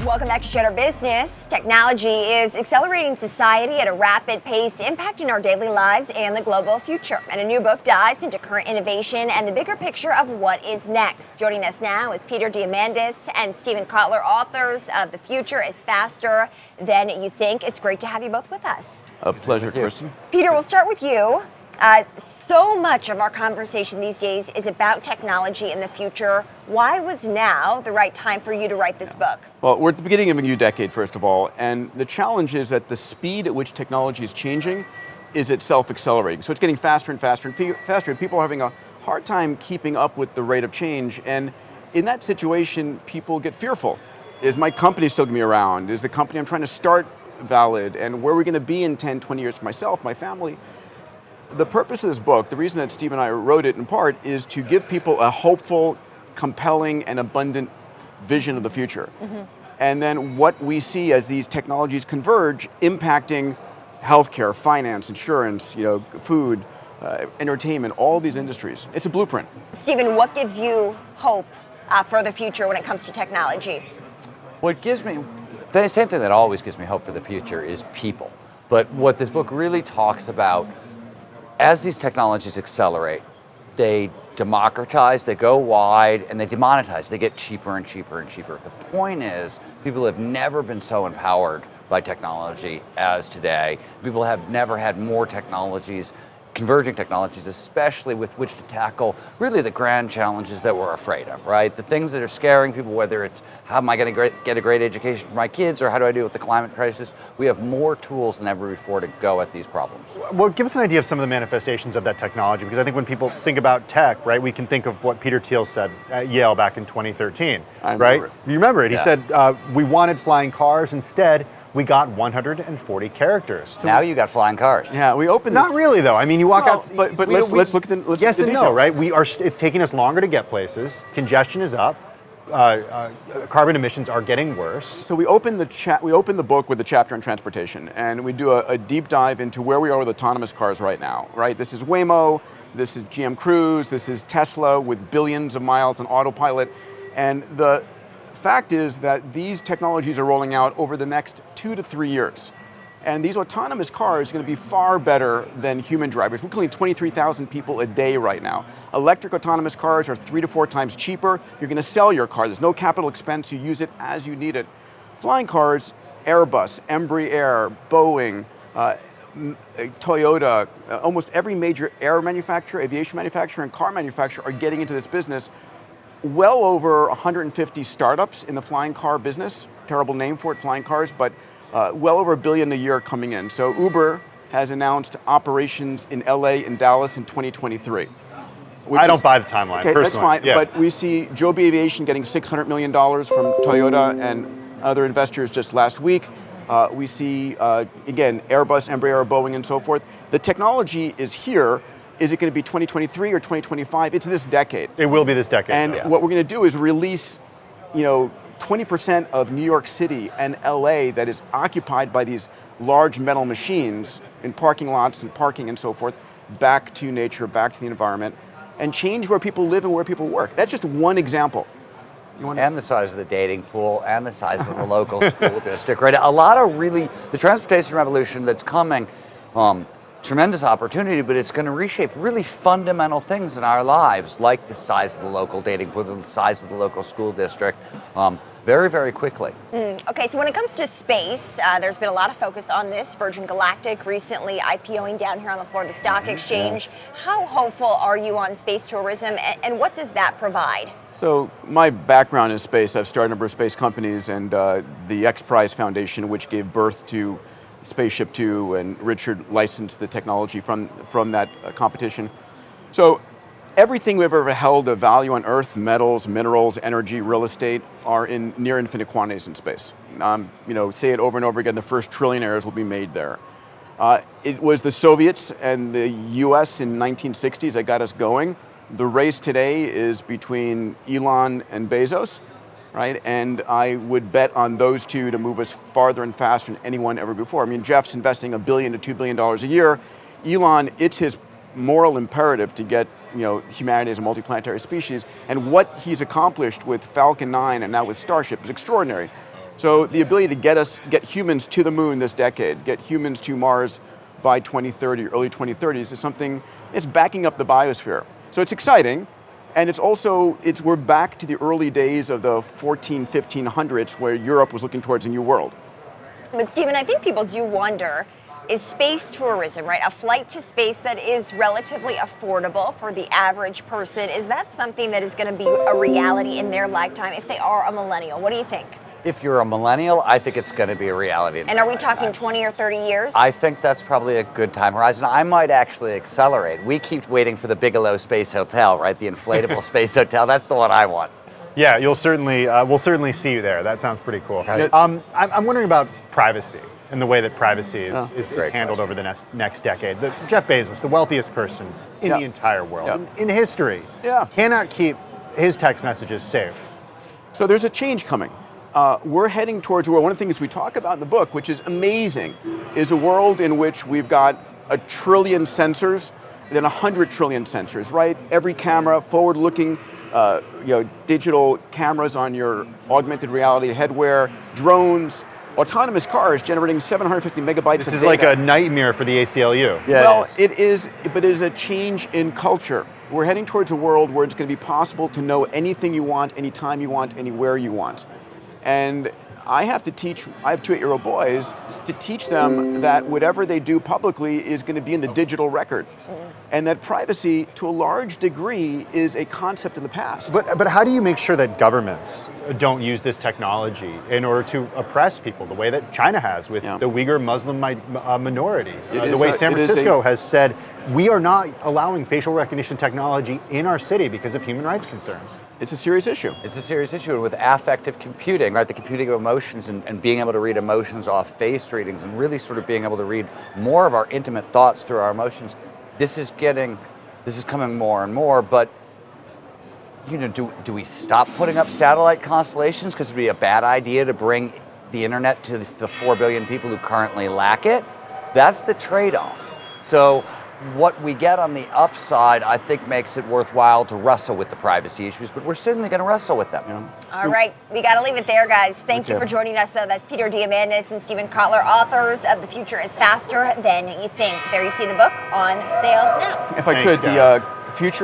Welcome back to Cheddar Business. Technology is accelerating society at a rapid pace, impacting our daily lives and the global future. And a new book dives into current innovation and the bigger picture of what is next. Joining us now is Peter Diamandis and Stephen Kotler, authors of The Future is Faster Than You Think. It's great to have you both with us. A pleasure, Kristen. Peter, we'll start with you. So much of our conversation these days is about technology in the future. Why was now the right time for you to write this book? Well, we're at the beginning of a new decade, first of all, and the challenge is that the speed at which technology is changing is itself accelerating. So it's getting faster and faster and faster, and people are having a hard time keeping up with the rate of change. And in that situation, people get fearful. Is my company still going to be around? Is the company I'm trying to start valid? And where are we going to be in 10, 20 years for myself, my family? The purpose of this book, the reason that Steve and I wrote it in part, is to give people a hopeful, compelling, and abundant vision of the future. Mm-hmm. And then what we see as these technologies converge, impacting healthcare, finance, insurance, food, entertainment, all these industries. It's a blueprint. Stephen, what gives you hope for the future when it comes to technology? What gives me, the same thing that always gives me hope for the future is people. But what this book really talks about, as these technologies accelerate, they democratize, they go wide, and they demonetize. They get cheaper and cheaper and cheaper. The point is, people have never been so empowered by technology as today. People have never had more technologies, converging technologies, especially with which to tackle really the grand challenges that we're afraid of, right? The things that are scaring people, whether it's how am I going to get a great education for my kids, or how do I deal with the climate crisis, we have more tools than ever before to go at these problems. Well, give us an idea of some of the manifestations of that technology, because I think when people think about tech, right, we can think of what Peter Thiel said at Yale back in 2013, right? You remember it. He said, we wanted flying cars, instead we got 140 characters. So now you got flying cars. Yeah, we opened. Not really, though. I mean, you walk out. But let's look at the yes and details. no, right? It's taking us longer to get places. Congestion is up. Carbon emissions are getting worse. So we open the book with a chapter on transportation, and we do a deep dive into where we are with autonomous cars right now. Right, this is Waymo, this is GM Cruise, this is Tesla with billions of miles on autopilot, and the fact is that these technologies are rolling out over the next 2 to 3 years. And these autonomous cars are going to be far better than human drivers. We're killing 23,000 people a day right now. Electric autonomous cars are 3 to 4 times cheaper. You're going to sell your car. There's no capital expense. You use it as you need it. Flying cars, Airbus, Embraer, Boeing, Toyota, almost every major air manufacturer, aviation manufacturer, and car manufacturer are getting into this business. Well over 150 startups in the flying car business. Terrible name for it, flying cars, but well over $1 billion a year coming in. So Uber has announced operations in LA and Dallas in 2023. I don't buy the timeline, okay, personally. that's fine, yeah. But we see Joby Aviation getting $600 million from Toyota and other investors just last week. We see, again, Airbus, Embraer, Boeing, and so forth. The technology is here. Is it going to be 2023 or 2025? It's this decade. It will be this decade. And what we're going to do is release, 20% of New York City and LA that is occupied by these large metal machines in parking lots and parking and so forth, back to nature, back to the environment, and change where people live and where people work. That's just one example. And the size of the dating pool, and the size of the local school district, right? A lot of really, the transportation revolution that's coming, tremendous opportunity, but it's going to reshape really fundamental things in our lives, like the size of the local dating pool, the size of the local school district, very, very quickly. Okay, so when it comes to space, there's been a lot of focus on this. Virgin Galactic recently IPOing down here on the floor of the stock exchange. Yes. How hopeful are you on space tourism, and what does that provide? So my background is space. I've started a number of space companies, and the X Prize Foundation, which gave birth to Spaceship Two, and Richard licensed the technology from that competition. So everything we've ever held of value on Earth, metals, minerals, energy, real estate, are in near infinite quantities in space. Say it over and over again, the first trillionaires will be made there. It was the Soviets and the US in 1960s that got us going. The race today is between Elon and Bezos, right? And I would bet on those two to move us farther and faster than anyone ever before. I mean, Jeff's investing $1 billion to $2 billion a year. Elon, it's his moral imperative to get humanity as a multiplanetary species. And what he's accomplished with Falcon 9 and now with Starship is extraordinary. So the ability to get humans to the moon this decade, get humans to Mars by 2030, early 2030s, is something that's backing up the biosphere. So it's exciting, and we're back to the early days of the 1500s where Europe was looking towards a new world. But Stephen, I think people do wonder, is space tourism, right? A flight to space that is relatively affordable for the average person, is that something that is going to be a reality in their lifetime if they are a millennial? What do you think? If you're a millennial, I think it's going to be a reality. And are we talking 20 or 30 years? I think that's probably a good time horizon. I might actually accelerate. We keep waiting for the Bigelow Space Hotel, right? The inflatable space hotel. That's the one I want. Yeah, we'll certainly see you there. That sounds pretty cool. Right. I'm wondering about privacy and the way that privacy is handled question. over the next decade. Jeff Bezos, the wealthiest person in the entire world, in history, cannot keep his text messages safe. So there's a change coming. We're heading towards a world, one of the things we talk about in the book, which is amazing, is a world in which we've got 1 trillion sensors, then 100 trillion sensors, right? Every camera, forward-looking, digital cameras on your augmented reality headwear, drones, autonomous cars generating 750 megabytes of data. This is like a nightmare for the ACLU. Yeah, well, it is, but it is a change in culture. We're heading towards a world where it's going to be possible to know anything you want, anytime you want, anywhere you want. And I have 2 8-year-old boys, to teach them that whatever they do publicly is going to be in the digital record. And that privacy, to a large degree, is a concept in the past. But how do you make sure that governments don't use this technology in order to oppress people the way that China has with the Uyghur Muslim minority? The way San Francisco has said, we are not allowing facial recognition technology in our city because of human rights concerns. It's a serious issue. It's a serious issue. And with affective computing, right, the computing of emotions and being able to read emotions off face readings and really sort of being able to read more of our intimate thoughts through our emotions, this is coming more and more. But do we stop putting up satellite constellations because it'd be a bad idea to bring the internet to the 4 billion people who currently lack it? That's the trade-off. So what we get on the upside, I think, makes it worthwhile to wrestle with the privacy issues, but we're certainly going to wrestle with them. All right, we got to leave it there, guys. Thank you for joining us, though. That's Peter Diamandis and Stephen Kotler, authors of The Future is Faster Than You Think. There you see the book on sale now. If I could, the future